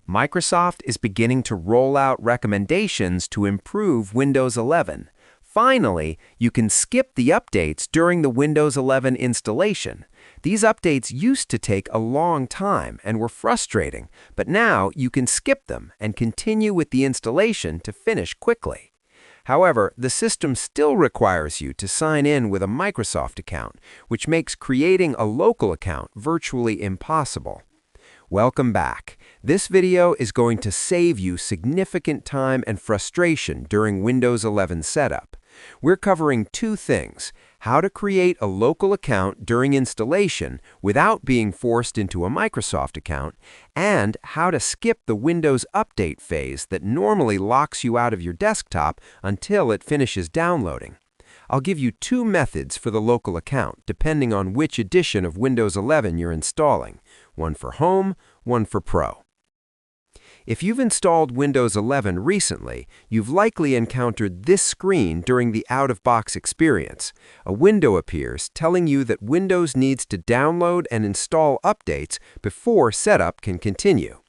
Microsoft is beginning to roll out recommendations to improve Windows 11. Finally, you can skip the updates during the Windows 11 installation. These updates used to take a long time and were frustrating, but now you can skip them and continue with the installation to finish quickly. However, the system still requires you to sign in with a Microsoft account, which makes creating a local account virtually impossible. Welcome back. This video is going to save you significant time and frustration during Windows 11 setup. We're covering two things: how to create a local account during installation without being forced into a Microsoft account, and how to skip the Windows Update phase that normally locks you out of your desktop until it finishes downloading. I'll give you two methods for the local account, depending on which edition of Windows 11 you're installing. One for Home, one for Pro. If you've installed Windows 11 recently, you've likely encountered this screen during the out-of-box experience. A window appears telling you that Windows needs to download and install updates before setup can continue.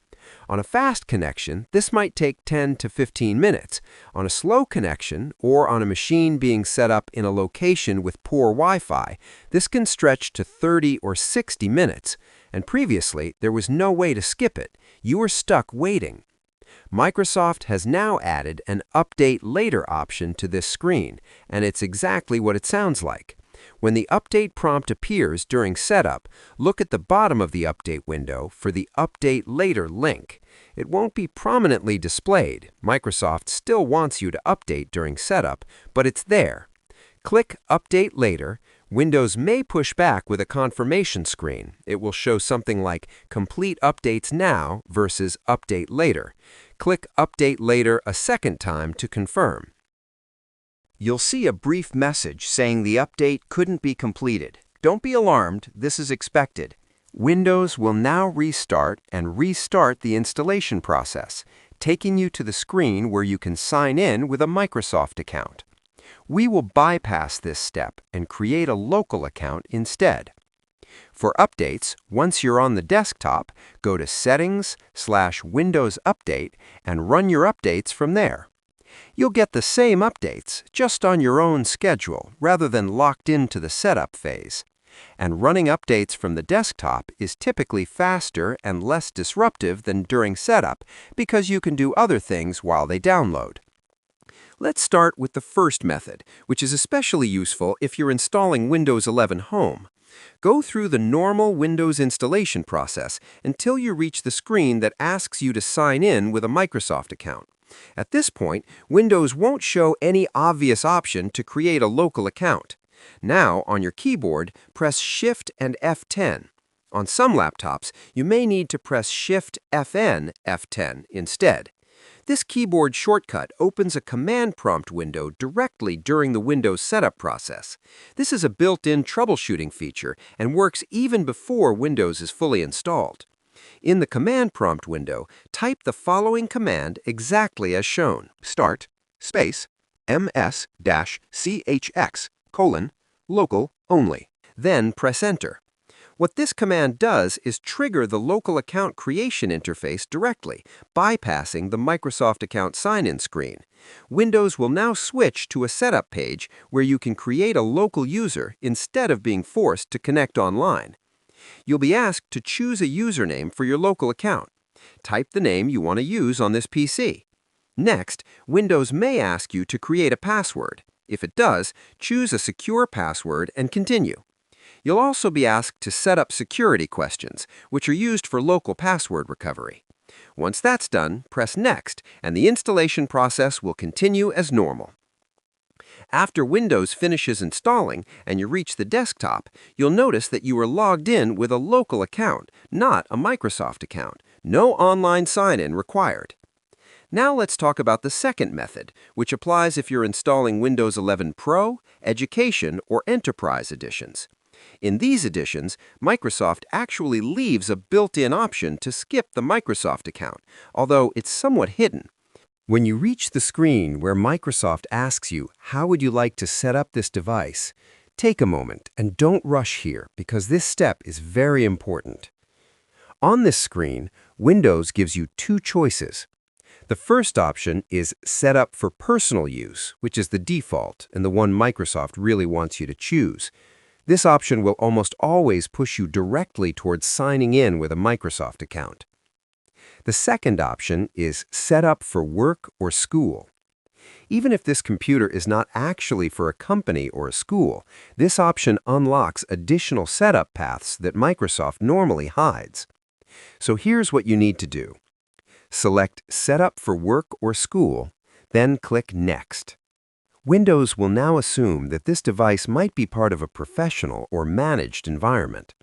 On a fast connection, this might take 10 to 15 minutes. On a slow connection, or on a machine being set up in a location with poor Wi-Fi, this can stretch to 30 or 60 minutes. And previously, there was no way to skip it. You were stuck waiting. Microsoft has now added an Update Later option to this screen, and it's exactly what it sounds like. When the update prompt appears during setup, look at the bottom of the update window for the Update Later link. It won't be prominently displayed. Microsoft still wants you to update during setup, but it's there. Click Update Later. Windows may push back with a confirmation screen. It will show something like Complete Updates Now versus Update Later. Click Update Later a second time to confirm. You'll see a brief message saying the update couldn't be completed. Don't be alarmed, this is expected. Windows will now restart and restart the installation process, taking you to the screen where you can sign in with a Microsoft account. We will bypass this step and create a local account instead. For updates, once you're on the desktop, go to Settings/Windows Update and run your updates from there. You'll get the same updates, just on your own schedule, rather than locked into the setup phase. And running updates from the desktop is typically faster and less disruptive than during setup because you can do other things while they download. Let's start with the first method, which is especially useful if you're installing Windows 11 Home. Go through the normal Windows installation process until you reach the screen that asks you to sign in with a Microsoft account. At this point, Windows won't show any obvious option to create a local account. Now, on your keyboard, press Shift and F10. On some laptops, you may need to press Shift FN F10 instead. This keyboard shortcut opens a command prompt window directly during the Windows setup process. This is a built-in troubleshooting feature and works even before Windows is fully installed. In the command prompt window, type the following command exactly as shown. Start, space, ms-cxh, local only. Then press Enter. What this command does is trigger the local account creation interface directly, bypassing the Microsoft account sign-in screen. Windows will now switch to a setup page where you can create a local user instead of being forced to connect online. You'll be asked to choose a username for your local account. Type the name you want to use on this PC. Next, Windows may ask you to create a password. If it does, choose a secure password and continue. You'll also be asked to set up security questions, which are used for local password recovery. Once that's done, press Next, and the installation process will continue as normal. After Windows finishes installing and you reach the desktop, you'll notice that you are logged in with a local account, not a Microsoft account. No online sign-in required. Now let's talk about the second method, which applies if you're installing Windows 11 Pro, Education, or Enterprise editions. In these editions, Microsoft actually leaves a built-in option to skip the Microsoft account, although it's somewhat hidden. When you reach the screen where Microsoft asks you, how would you like to set up this device, take a moment and don't rush here because this step is very important. On this screen, Windows gives you two choices. The first option is Set up for personal use, which is the default and the one Microsoft really wants you to choose. This option will almost always push you directly towards signing in with a Microsoft account. The second option is Set up for work or school. Even if this computer is not actually for a company or a school, this option unlocks additional setup paths that Microsoft normally hides. So here's what you need to do. Select Set up for work or school, then click Next. Windows will now assume that this device might be part of a professional or managed environment.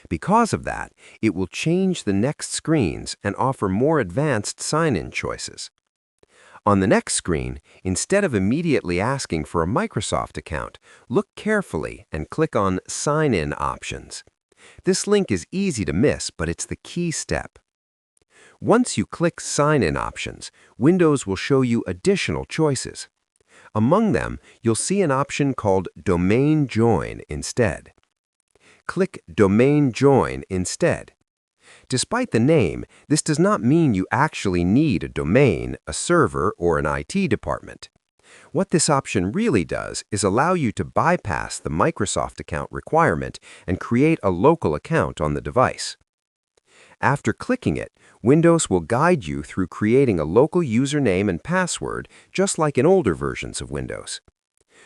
Because of that, it will change the next screens and offer more advanced sign-in choices. On the next screen, instead of immediately asking for a Microsoft account, look carefully and click on Sign In Options. This link is easy to miss, but it's the key step. Once you click Sign In Options, Windows will show you additional choices. Among them, you'll see an option called Domain Join instead. Click Domain Join instead. Despite the name, this does not mean you actually need a domain, a server, or an IT department. What this option really does is allow you to bypass the Microsoft account requirement and create a local account on the device. After clicking it, Windows will guide you through creating a local username and password, just like in older versions of Windows.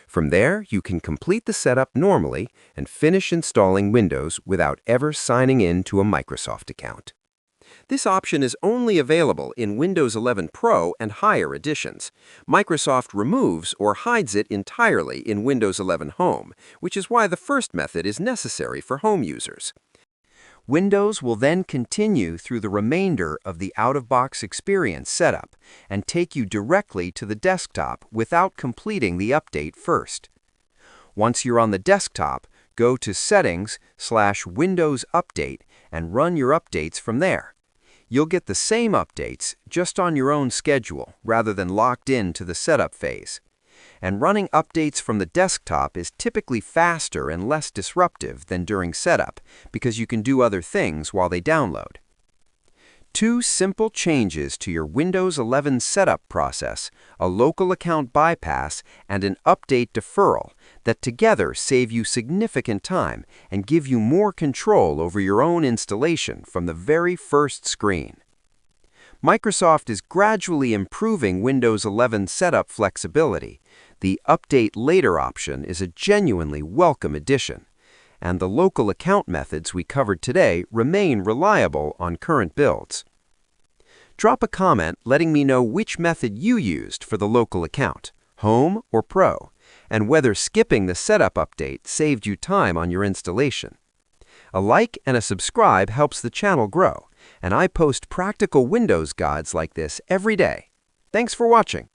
From there, you can complete the setup normally and finish installing Windows without ever signing in to a Microsoft account. This option is only available in Windows 11 Pro and higher editions. Microsoft removes or hides it entirely in Windows 11 Home, which is why the first method is necessary for home users. Windows will then continue through the remainder of the out-of-box experience setup and take you directly to the desktop without completing the update first. Once you're on the desktop, go to Settings/Windows Update and run your updates from there. You'll get the same updates, just on your own schedule, rather than locked into the setup phase. And running updates from the desktop is typically faster and less disruptive than during setup because you can do other things while they download. Two simple changes to your Windows 11 setup process, a local account bypass, and an update deferral that together save you significant time and give you more control over your own installation from the very first screen. Microsoft is gradually improving Windows 11 setup flexibility. The Update Later option is a genuinely welcome addition, and the local account methods we covered today remain reliable on current builds. Drop a comment letting me know which method you used for the local account, Home or Pro, and whether skipping the setup update saved you time on your installation. A like and a subscribe helps the channel grow, and I post practical Windows guides like this every day. Thanks for watching.